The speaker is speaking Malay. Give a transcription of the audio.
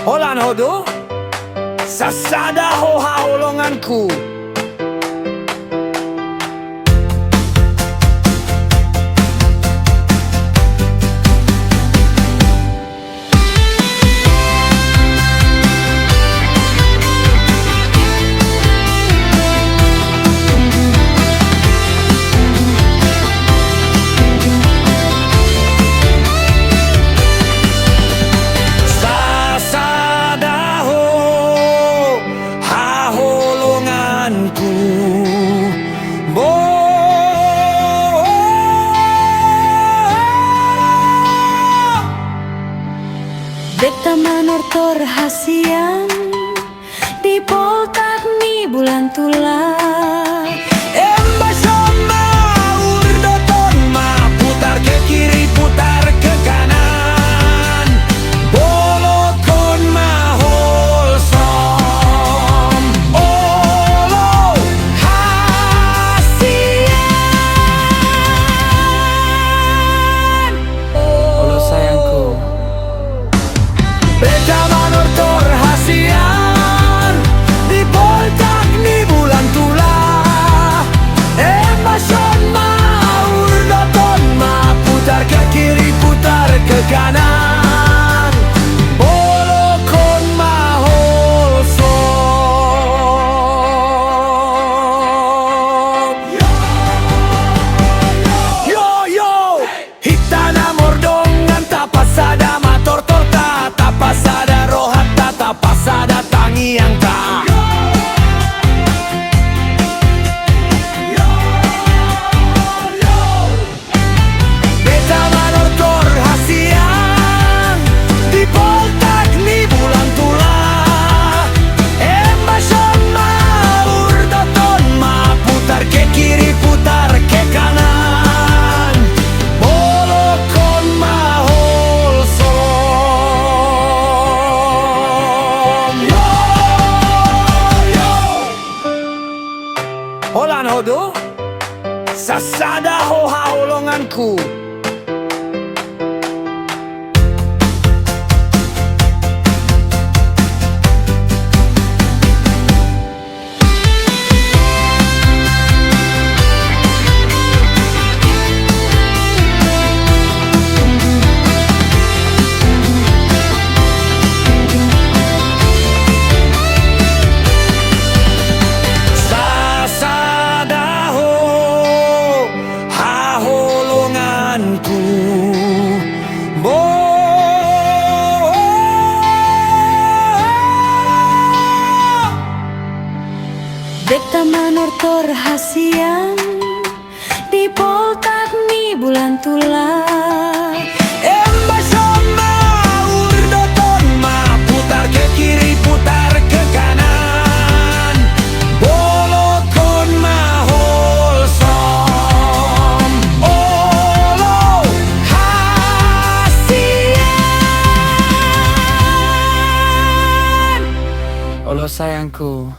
Olan hodo sasada ho haolonganku. Beta manortor hasian di poltak ni bulan tulah. Emba sama urdoton ma putar ke kiri putar ke kanan. Bolokon ma holsom. Olo hasian. Olo sayangku. Beta manortor hasian di poltak ni bulan tulah. Emba sama urdoton ma putar ke kiri putar ke kanan. Bolokon ma holsom. Yo yo hitana mordongan tapasada mator torta tapasada rohata tapasada tangi yang tak. Beta manortor hasian di poltak ni bulan tulah. Emba sama urdoton ma putar ke kiri putar ke kanan. Bolokon ma holsom. Yo yo Olan hodo sasada ho haolonganku. Beta manortor hasian di poltak ni bulan tulah. Emba sama urdoton ma putar ke kiri putar ke kanan. Bolokon ma holsom. Olo hasian. Olo sayangku.